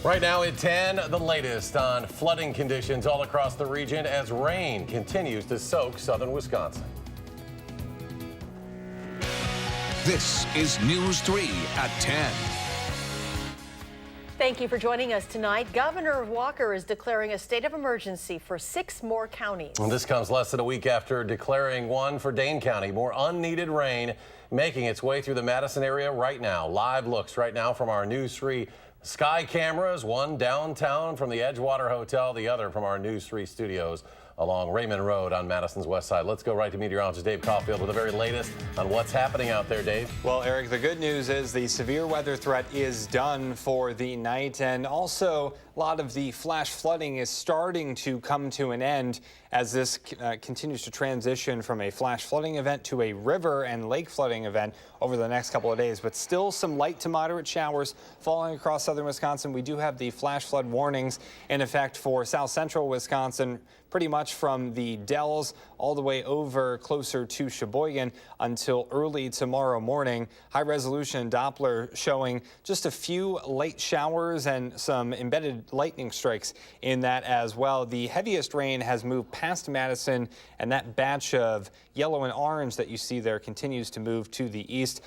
Right now at 10, the latest on flooding conditions all across the region as rain continues to soak southern Wisconsin. This is News 3 at 10. Thank you for joining us tonight. Governor Walker is declaring a state of emergency for 6 more counties. And this comes less than a week after declaring one for Dane County. More unneeded rain making its way through the Madison area right now. Live looks right now from our News 3 sky cameras, one downtown from the Edgewater Hotel, the other from our News 3 studios along Raymond Road on Madison's west side. Let's go right to meteorologist Dave Caulfield with the very latest on what's happening out there, Dave. Well, Eric, the good news is the severe weather threat is done for the night, and also a lot of the flash flooding is starting to come to an end as this continues to transition from a flash flooding event to a river and lake flooding event over the next couple of days. But still some light to moderate showers falling across southern Wisconsin. We do have the flash flood warnings in effect for south central Wisconsin, pretty much from the Dells all the way over closer to Sheboygan until early tomorrow morning. High resolution Doppler showing just a few late showers and some embedded lightning strikes in that as well. The heaviest rain has moved past Madison, and that batch of yellow and orange that you see there continues to move to the east.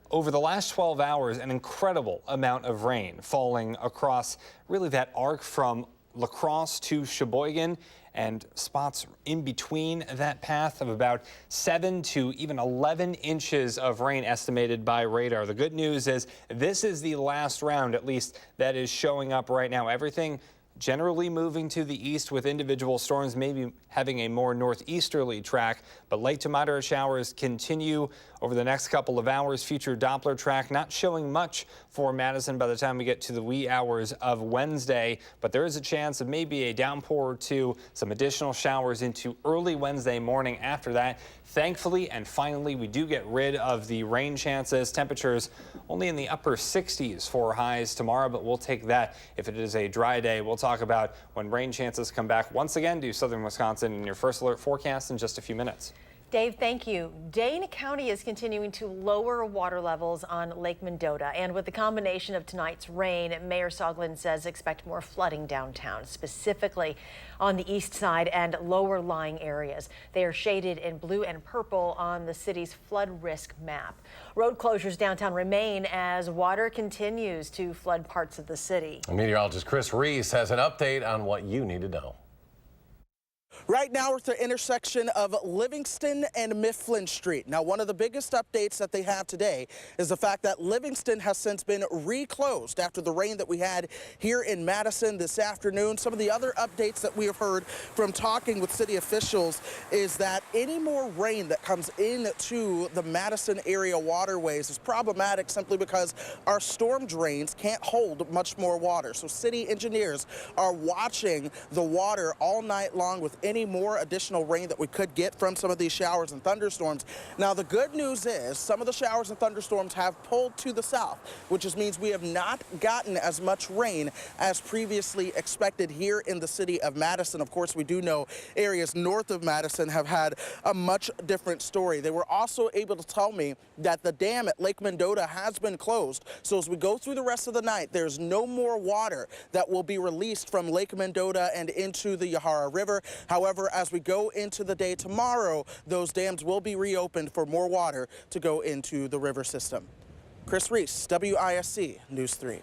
Over the last 12 hours, an incredible amount of rain falling across really that arc from La Crosse to Sheboygan, and spots in between that path of about 7 to even 11 inches of rain estimated by radar. The good news is this is the last round, at least, that is showing up right now. Everything generally moving to the east with individual storms maybe having a more northeasterly track, but light to moderate showers continue over the next couple of hours. Future Doppler track not showing much for Madison by the time we get to the wee hours of Wednesday, but there is a chance of maybe a downpour or two, some additional showers into early Wednesday morning after that. Thankfully and finally, we do get rid of the rain chances. Temperatures only in the upper 60s for highs tomorrow, but we'll take that if it is a dry day. We'll talk about when rain chances come back once again to southern Wisconsin in your first alert forecast in just a few minutes. Dave, thank you. Dane County is continuing to lower water levels on Lake Mendota, and with the combination of tonight's rain, Mayor Soglin says expect more flooding downtown, specifically on the east side and lower lying areas. They are shaded in blue and purple on the city's flood risk map. Road closures downtown remain as water continues to flood parts of the city. Meteorologist Chris Reese has an update on what you need to know. Right now we're at the intersection of Livingston and Mifflin Street. Now, one of the biggest updates that they have today is the fact that Livingston has since been reclosed after the rain that we had here in Madison this afternoon. Some of the other updates that we have heard from talking with city officials is that any more rain that comes into the Madison area waterways is problematic simply because our storm drains can't hold much more water. So city engineers are watching the water all night long with any more additional rain that we could get from some of these showers and thunderstorms. Now, the good news is some of the showers and thunderstorms have pulled to the south, which just means we have not gotten as much rain as previously expected here in the city of Madison. Of course, we do know areas north of Madison have had a much different story. They were also able to tell me that the dam at Lake Mendota has been closed. So as we go through the rest of the night, there's no more water that will be released from Lake Mendota and into the Yahara River. However, as we go into the day tomorrow, those dams will be reopened for more water to go into the river system. Chris Reese, WISC News 3.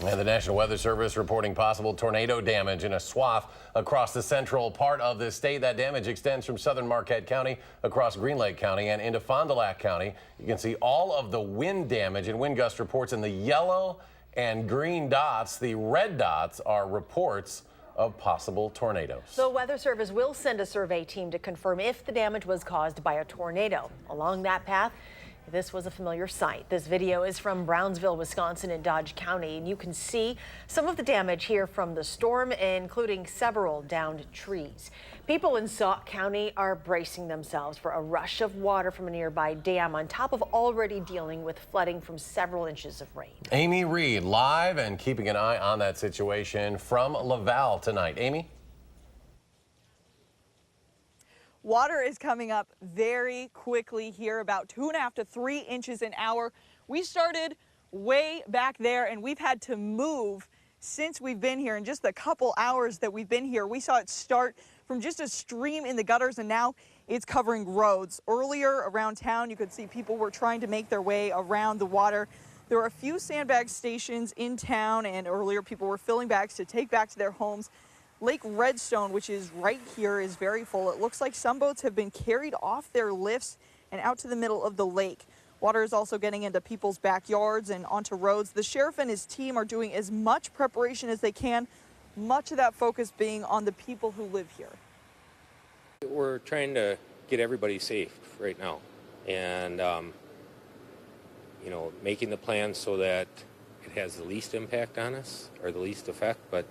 And the National Weather Service reporting possible tornado damage in a swath across the central part of the state. That damage extends from southern Marquette County across Green Lake County and into Fond du Lac County. You can see all of the wind damage and wind gust reports in the yellow and green dots. The red dots are reports of possible tornadoes. The Weather Service will send a survey team to confirm if the damage was caused by a tornado. Along that path, this was a familiar sight. This video is from Brownsville, Wisconsin in Dodge County, and you can see some of the damage here from the storm, including several downed trees. People in Sauk County are bracing themselves for a rush of water from a nearby dam on top of already dealing with flooding from several inches of rain. Amy Reed live and keeping an eye on that situation from Laval tonight. Amy? Water is coming up very quickly here, about 2.5 to 3 inches an hour. We started way back there, and we've had to move since we've been here. In just a couple hours that we've been here, we saw it start from just a stream in the gutters, and now it's covering roads. Earlier around town, you could see people were trying to make their way around the water. There are a few sandbag stations in town, and earlier people were filling bags to take back to their homes. Lake Redstone, which is right here, is very full. It looks like some boats have been carried off their lifts and out to the middle of the lake. Water is also getting into people's backyards and onto roads. The sheriff and his team are doing as much preparation as they can, much of that focus being on the people who live here. We're trying to get everybody safe right now, and you know, making the plan so that it has the least impact on us or the least effect, but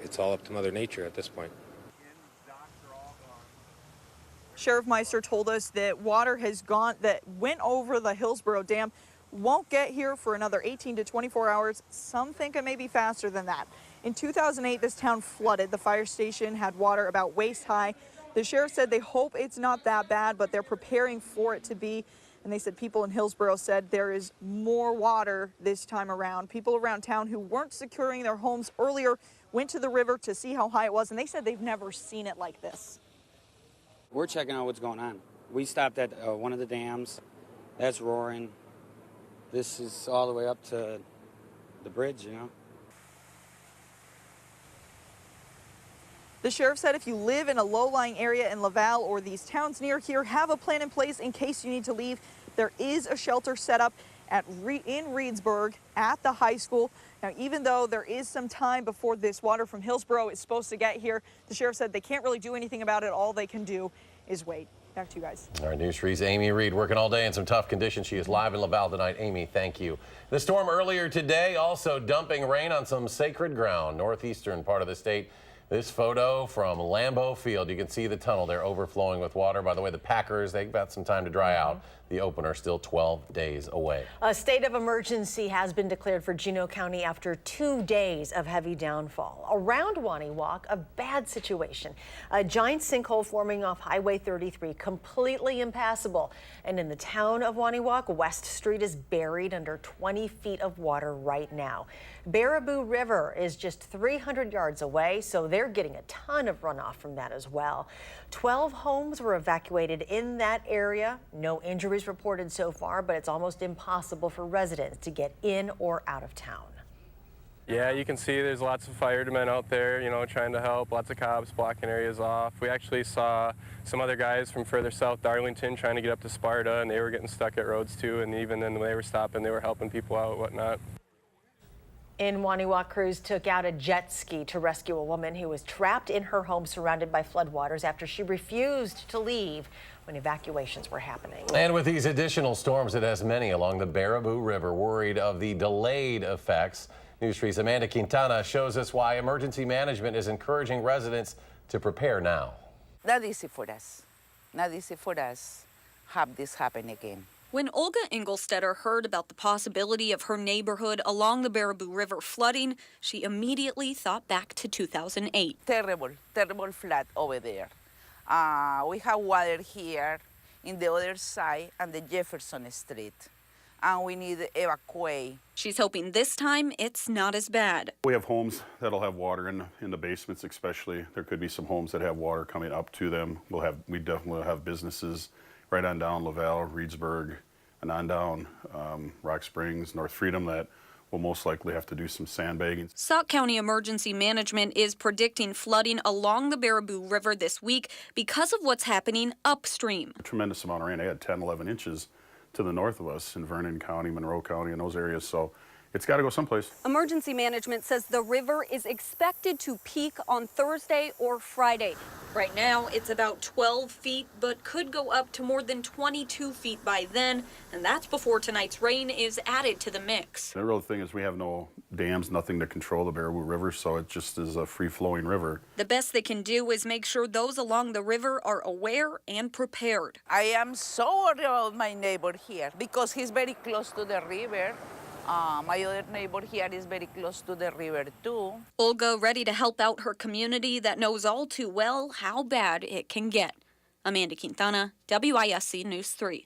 it's all up to Mother Nature at this point. Sheriff Meister told us that water that went over the Hillsborough Dam won't get here for another 18 to 24 hours. Some think it may be faster than that. In 2008, this town flooded. The fire station had water about waist high. The sheriff said they hope it's not that bad, but they're preparing for it to be. And they said people in Hillsborough said there is more water this time around. People around town who weren't securing their homes earlier went to the river to see how high it was, and they said they've never seen it like this. We're checking out what's going on. We stopped at one of the dams. That's roaring. This is all the way up to the bridge, you know. The sheriff said if you live in a low-lying area in Laval or these towns near here, have a plan in place in case you need to leave. There is a shelter set up in Reedsburg at the high school. Now, even though there is some time before this water from Hillsborough is supposed to get here, the sheriff said they can't really do anything about it. All they can do is wait. Back to you guys. All right, News 3's Amy Reed working all day in some tough conditions. She is live in Laval tonight. Amy, thank you. The storm earlier today also dumping rain on some sacred ground, northeastern part of the state. This photo from Lambeau Field. You can see the tunnel there overflowing with water. By the way, the Packers, they've got some time to dry out. The opener still 12 days away. A state of emergency has been declared for Juneau County after 2 days of heavy downfall. Around Waniwak, a bad situation. A giant sinkhole forming off Highway 33, completely impassable. And in the town of Waniwak, West Street is buried under 20 feet of water right now. Baraboo River is just 300 yards away, so they're getting a ton of runoff from that as well. 12 homes were evacuated in that area. No injuries reported so far, but it's almost impossible for residents to get in or out of town. Yeah, you can see there's lots of firemen out there, you know, trying to help, lots of cops blocking areas off. We actually saw some other guys from further south, Darlington, trying to get up to Sparta, and they were getting stuck at roads too, and even then when they were stopping, they were helping people out and whatnot. In Waniwak, crews took out a jet ski to rescue a woman who was trapped in her home surrounded by floodwaters after she refused to leave when evacuations were happening. And with these additional storms, it has many along the Baraboo River worried of the delayed effects. News 3's Amanda Quintana shows us why emergency management is encouraging residents to prepare now. Not easy for us. Not easy for us have this happen again. When Olga Engelstetter heard about the possibility of her neighborhood along the Baraboo River flooding, she immediately thought back to 2008. Terrible flood over there. We have water here in the other side and the Jefferson Street, and we need to evacuate. She's hoping this time it's not as bad. We have homes that'll have water in the basements, especially. There could be some homes that have water coming up to them. We definitely have businesses right on down Laval, Reedsburg, and on down Rock Springs, North Freedom that will most likely have to do some sandbagging. Sauk County Emergency Management is predicting flooding along the Baraboo River this week because of what's happening upstream. A tremendous amount of rain. They had 10, 11 inches to the north of us in Vernon County, Monroe County, and those areas. So it's got to go someplace. Emergency management says the river is expected to peak on Thursday or Friday. Right now, it's about 12 feet, but could go up to more than 22 feet by then, and that's before tonight's rain is added to the mix. The real thing is we have no dams, nothing to control the Baraboo River, so it just is a free-flowing river. The best they can do is make sure those along the river are aware and prepared. I am so worried about my neighbor here because he's very close to the river. My other neighbor here is very close to the river too. Olga ready to help out her community that knows all too well how bad it can get. Amanda Quintana, WISC News 3.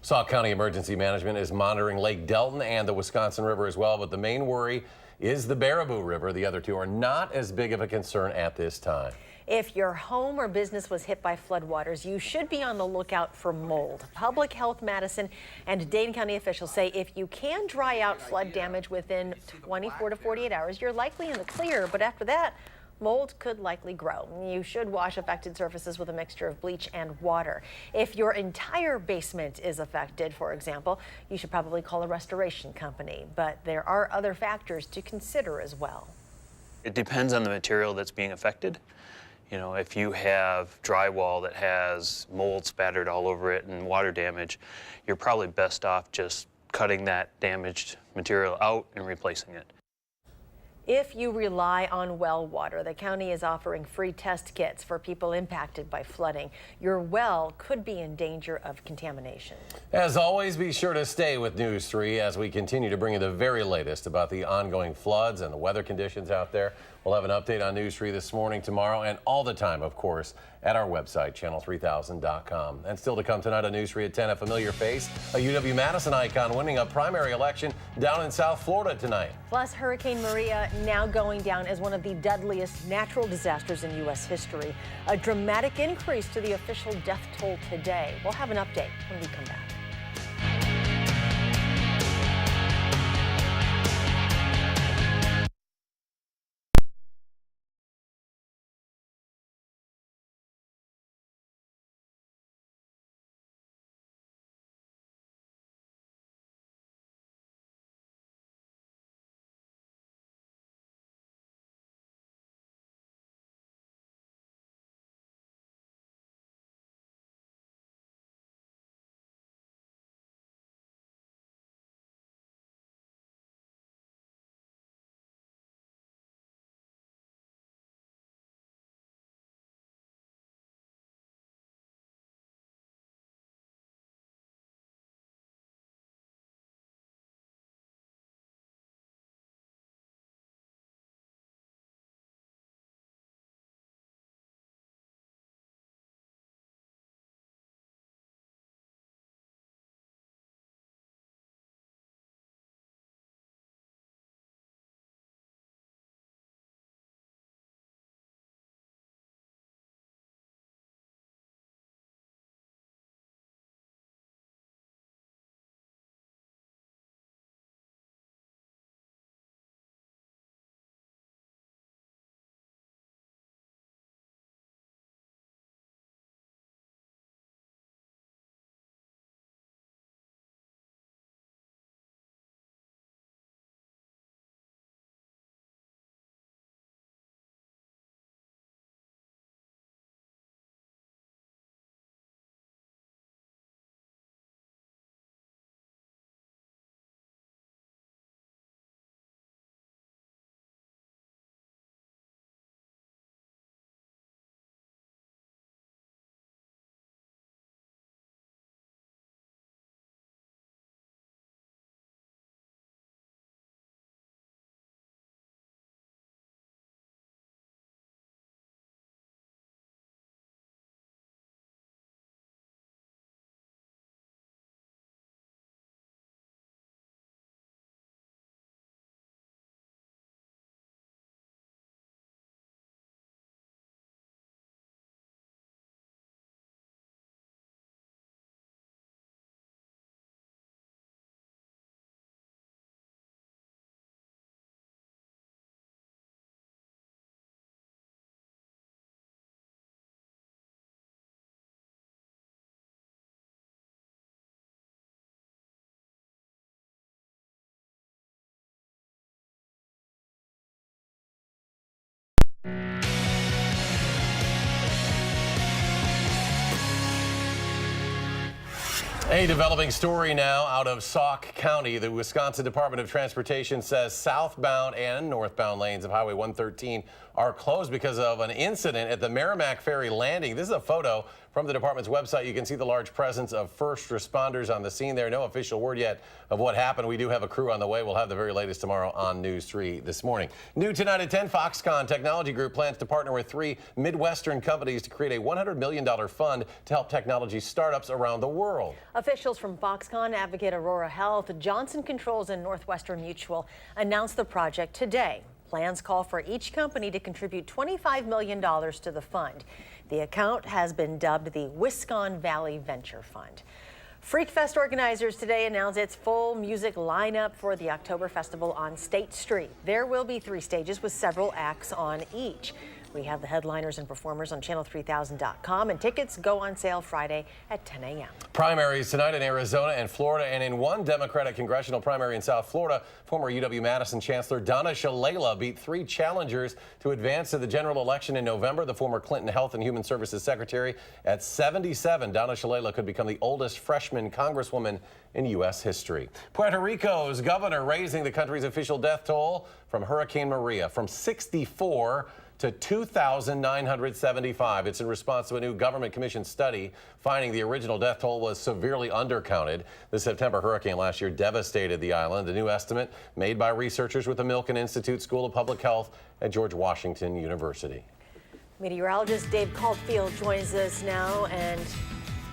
Sauk County Emergency Management is monitoring Lake Delton and the Wisconsin River as well, but the main worry is the Baraboo River. The other two are not as big of a concern at this time. If your home or business was hit by floodwaters, you should be on the lookout for mold. Public Health Madison and Dane County officials say if you can dry out flood damage within 24 to 48 hours, you're likely in the clear. But after that, mold could likely grow. You should wash affected surfaces with a mixture of bleach and water. If your entire basement is affected, for example, you should probably call a restoration company. But there are other factors to consider as well. It depends on the material that's being affected. You know, if you have drywall that has mold spattered all over it and water damage, you're probably best off just cutting that damaged material out and replacing it. If you rely on well water, the county is offering free test kits for people impacted by flooding. Your well could be in danger of contamination. As always, be sure to stay with News 3 as we continue to bring you the very latest about the ongoing floods and the weather conditions out there. We'll have an update on News 3 this morning, tomorrow, and all the time, of course, at our website, channel3000.com. And still to come tonight on News 3 at 10, a familiar face, a UW-Madison icon winning a primary election down in South Florida tonight. Plus, Hurricane Maria now going down as one of the deadliest natural disasters in U.S. history. A dramatic increase to the official death toll today. We'll have an update when we come back. A developing story now out of Sauk County. The Wisconsin Department of Transportation says southbound and northbound lanes of Highway 113 are closed because of an incident at the Merrimack Ferry landing. This is a photo from the department's website. You can see the large presence of first responders on the scene there. No official word yet of what happened. We do have a crew on the way. We'll have the very latest tomorrow on News 3 this morning. New tonight at 10, Foxconn Technology Group plans to partner with 3 Midwestern companies to create a $100 million fund to help technology startups around the world. Officials from Foxconn, Advocate Aurora Health, Johnson Controls, and Northwestern Mutual announced the project today. Plans call for each company to contribute $25 million to the fund. The account has been dubbed the Wisconsin Valley Venture Fund. Freak Fest organizers today announced its full music lineup for the October Festival on State Street. There will be 3 stages with several acts on each. We have the headliners and performers on channel3000.com, and tickets go on sale Friday at 10 a.m. Primaries tonight in Arizona and Florida, and in one Democratic congressional primary in South Florida, former UW-Madison Chancellor Donna Shalala beat 3 challengers to advance to the general election in November. The former Clinton Health and Human Services Secretary at 77, Donna Shalala could become the oldest freshman congresswoman in U.S. history. Puerto Rico's governor raising the country's official death toll from Hurricane Maria from 64 to 2,975. It's in response to a new government commission study finding the original death toll was severely undercounted. The September hurricane last year devastated the island. The new estimate made by researchers with the Milken Institute School of Public Health at George Washington University. Meteorologist Dave Caulfield joins us now, and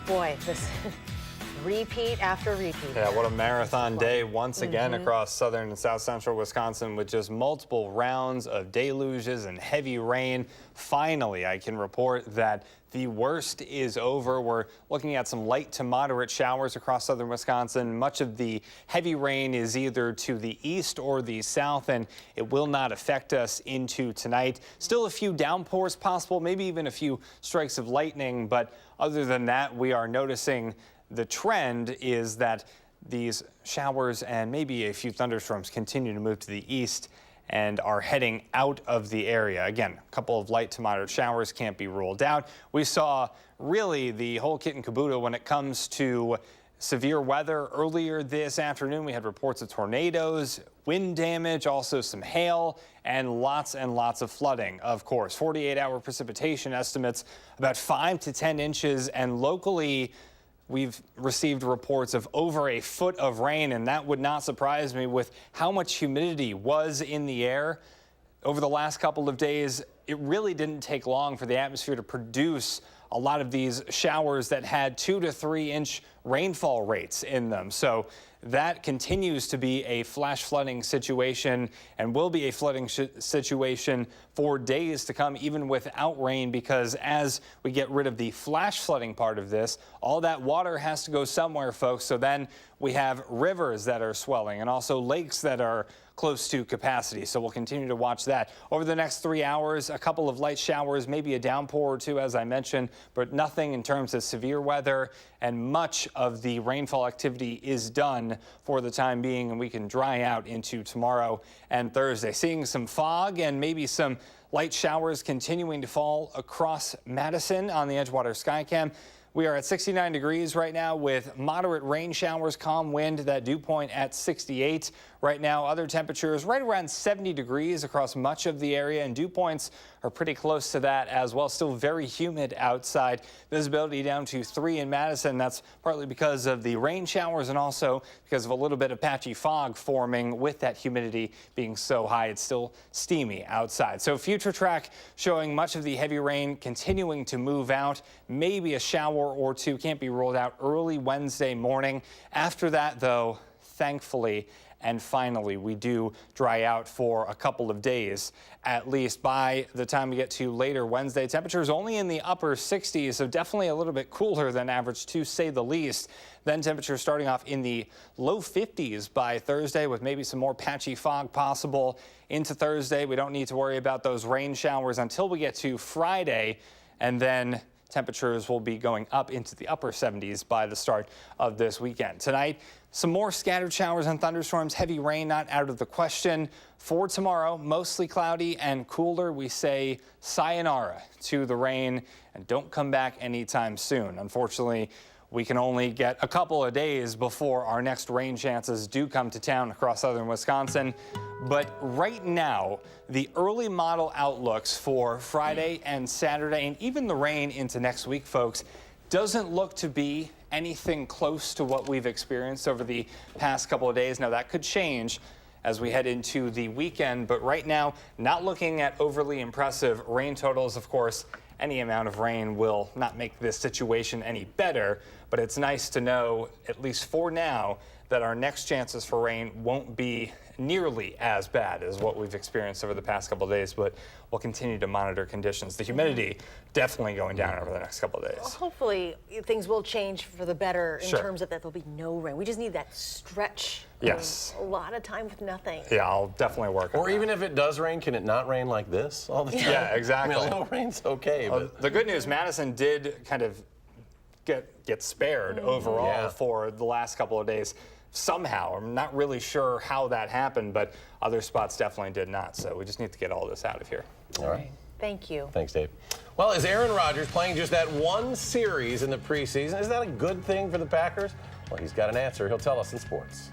boy, this repeat after repeat. Yeah, what a marathon day once again across southern and south central Wisconsin with just multiple rounds of deluges and heavy rain. Finally, I can report that the worst is over. We're looking at some light to moderate showers across southern Wisconsin. Much of the heavy rain is either to the east or the south, and it will not affect us into tonight. Still a few downpours possible, maybe even a few strikes of lightning, but other than that, we are noticing the trend is that these showers and maybe a few thunderstorms continue to move to the east and are heading out of the area. Again, a couple of light to moderate showers can't be ruled out. We saw really the whole kit and caboodle when it comes to severe weather. Earlier this afternoon, we had reports of tornadoes, wind damage, also some hail, and lots of flooding, of course. 48-hour precipitation estimates about 5 to 10 inches, and locally, we've received reports of over a foot of rain, and that would not surprise me with how much humidity was in the air over the last couple of days. It really didn't take long for the atmosphere to produce a lot of these showers that had 2 to 3 inch rainfall rates in them. So that continues to be a flash flooding situation and will be a flooding situation for days to come, even without rain, because as we get rid of the flash flooding part of this, all that water has to go somewhere, folks. So then we have rivers that are swelling and also lakes that are close to capacity. So we'll continue to watch that. Over the next 3 hours, a couple of light showers, maybe a downpour or 2, as I mentioned, but nothing in terms of severe weather, and much of the rainfall activity is done for the time being, and we can dry out into tomorrow and Thursday. Seeing some fog and maybe some light showers continuing to fall across Madison on the Edgewater Skycam. We are at 69 degrees right now with moderate rain showers, calm wind, that dew point at 68. Right now, other temperatures right around 70 degrees across much of the area, and dew points are pretty close to that as well. Still very humid outside. Visibility down to 3 in Madison. That's partly because of the rain showers and also because of a little bit of patchy fog forming with that humidity being so high. It's still steamy outside. So future track showing much of the heavy rain continuing to move out. Maybe a shower or 2 can't be ruled out early Wednesday morning. After that, though, thankfully and finally, we do dry out for a couple of days, at least. By the time we get to later Wednesday, temperatures only in the upper 60s, so definitely a little bit cooler than average, to say the least. Then temperatures starting off in the low 50s by Thursday, with maybe some more patchy fog possible into Thursday. We don't need to worry about those rain showers until we get to Friday, and then temperatures will be going up into the upper 70s by the start of this weekend. Tonight, some more scattered showers and thunderstorms. Heavy rain not out of the question. For tomorrow, mostly cloudy and cooler. We say sayonara to the rain and don't come back anytime soon. Unfortunately, we can only get a couple of days before our next rain chances do come to town across southern Wisconsin. But right now, the early model outlooks for Friday and Saturday, and even the rain into next week, folks, doesn't look to be anything close to what we've experienced over the past couple of days. Now, that could change as we head into the weekend, but right now, not looking at overly impressive rain totals. Of course, any amount of rain will not make this situation any better, but it's nice to know, at least for now, that our next chances for rain won't be nearly as bad as what we've experienced over the past couple of days, but we'll continue to monitor conditions. The humidity definitely going down over the next couple of days. Well, hopefully things will change for the better in Sure. terms of that there'll be no rain. We just need that stretch. Yes. A lot of time with nothing. Yeah, I'll definitely work on Or that. even if it does rain, can it not rain like this all the time? Yeah, exactly. I mean, a little rain's okay, but The good news, Madison did kind of get spared overall for the last couple of days. Somehow, I'm not really sure how that happened, but other spots definitely did not. So we just need to get all this out of here. all right. Thank you. Thanks, Dave. Well, is Aaron Rodgers playing just that one series in the preseason? Is that a good thing for the Packers? Well, he's got an answer. He'll tell us in sports.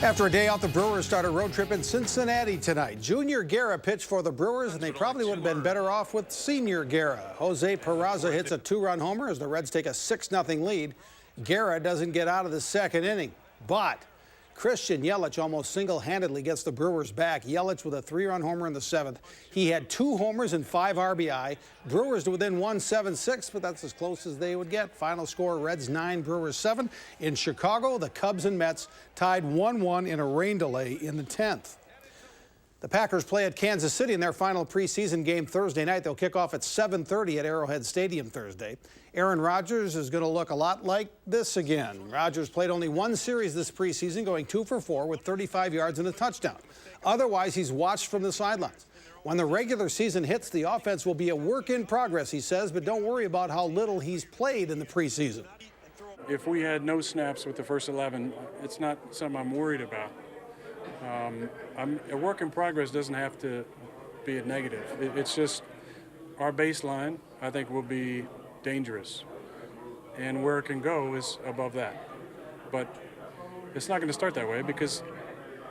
After a day off, the Brewers start a road trip in Cincinnati tonight. Junior Guerra pitched for the Brewers, and they probably would have been better off with Senior Guerra. Jose Peraza hits a two-run homer as the Reds take a 6-0 lead. Guerra doesn't get out of the second inning, but Christian Yelich almost single-handedly gets the Brewers back. Yelich with a 3-run homer in the 7th. He had 2 homers and 5 RBI. Brewers to within 1, 7-6, but that's as close as they would get. Final score, Reds 9, Brewers 7. In Chicago, the Cubs and Mets tied 1-1 in a rain delay in the 10th. The Packers play at Kansas City in their final preseason game Thursday night. They'll kick off at 7:30 at Arrowhead Stadium Thursday. Aaron Rodgers is going to look a lot like this again. Rodgers played only 1 series this preseason, going 2 for 4 with 35 yards and a touchdown. Otherwise, he's watched from the sidelines. When the regular season hits, the offense will be a work in progress, he says, but don't worry about how little he's played in the preseason. If we had no snaps with the first 11, it's not something I'm worried about. A work in progress doesn't have to be a negative. It's just our baseline, I think, will be dangerous. And where it can go is above that. But it's not going to start that way because,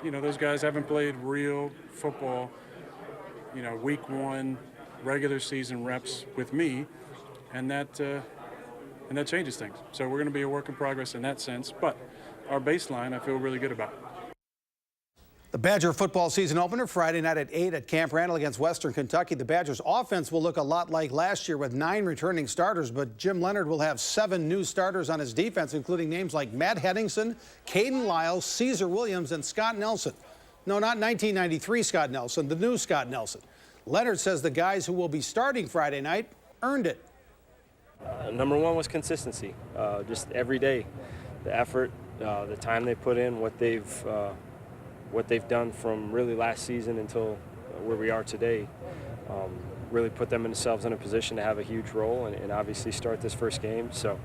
you know, those guys haven't played real football, you know, week 1, regular season reps with me, and that changes things. So we're going to be a work in progress in that sense. But our baseline, I feel really good about. The Badger football season opener Friday night at 8 at Camp Randall against Western Kentucky. The Badgers offense will look a lot like last year with 9 returning starters, but Jim Leonard will have 7 new starters on his defense, including names like Matt Henningsen, Caden Lyles, Caesar Williams, and Scott Nelson. No, not 1993 Scott Nelson, the new Scott Nelson. Leonard says the guys who will be starting Friday night earned it. Number 1 was consistency, just every day. The effort, the time they put in, what they've done from really last season until where we are today, really put themselves in a position to have a huge role and obviously start this first game. So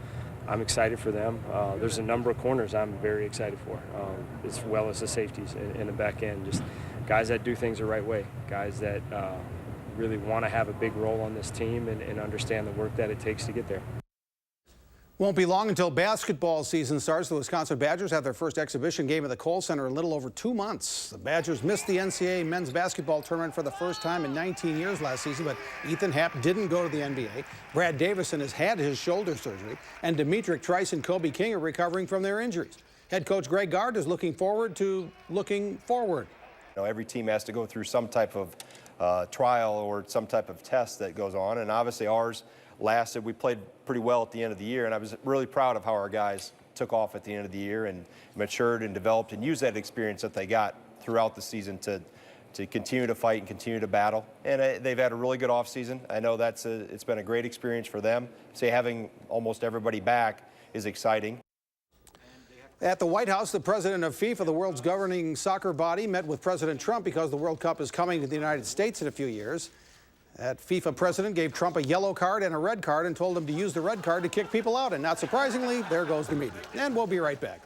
I'm excited for them. There's a number of corners I'm very excited for, as well as the safeties in the back end. Just guys that do things the right way, guys that really want to have a big role on this team and understand the work that it takes to get there. Won't be long until basketball season starts. The Wisconsin Badgers have their first exhibition game at the Kohl Center in a little over 2 months. The Badgers missed the NCAA men's basketball tournament for the first time in 19 years last season, but Ethan Happ didn't go to the NBA. Brad Davison has had his shoulder surgery, and Demetric Trice and Kobe King are recovering from their injuries. Head coach Greg Gard is looking forward. You know, every team has to go through some type of trial or some type of test that goes on, and obviously ours lasted. We played pretty well at the end of the year, and I was really proud of how our guys took off at the end of the year and matured and developed and used that experience that they got throughout the season to continue to fight and continue to battle. And they've had a really good offseason. I know it's been a great experience for them. Having almost everybody back is exciting. At the White House, the president of FIFA, the world's governing soccer body, met with President Trump because the World Cup is coming to the United States in a few years. That FIFA president gave Trump a yellow card and a red card and told him to use the red card to kick people out. And not surprisingly, there goes the media. And we'll be right back.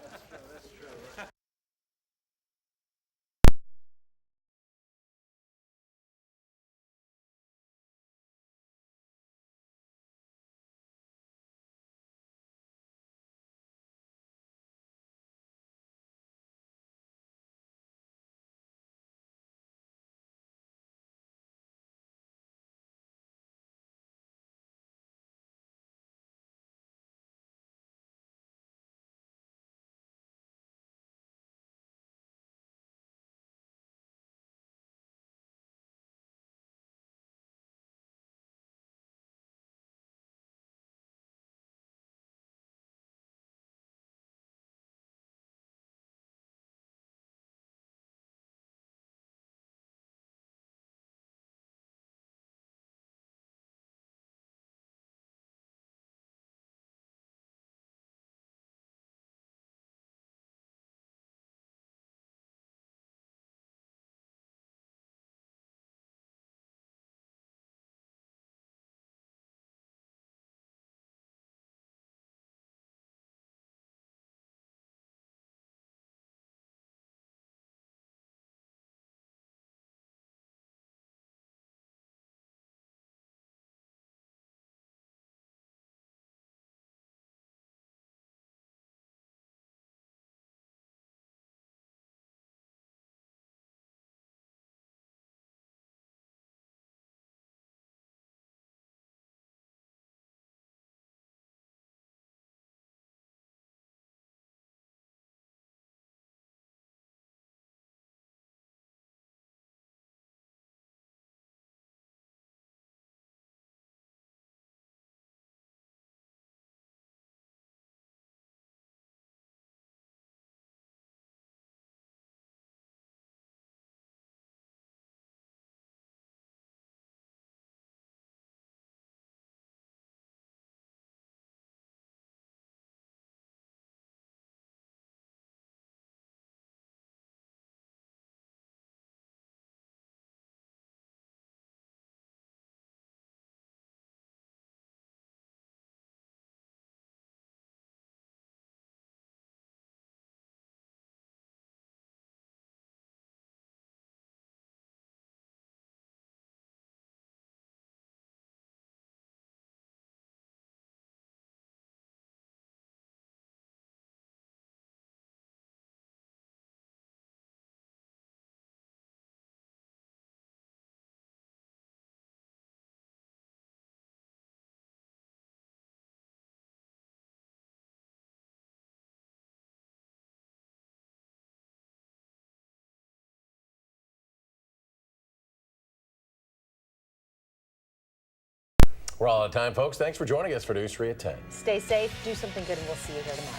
We're all out of time, folks. Thanks for joining us for News 3 at 10. Stay safe, do something good, and we'll see you here tomorrow.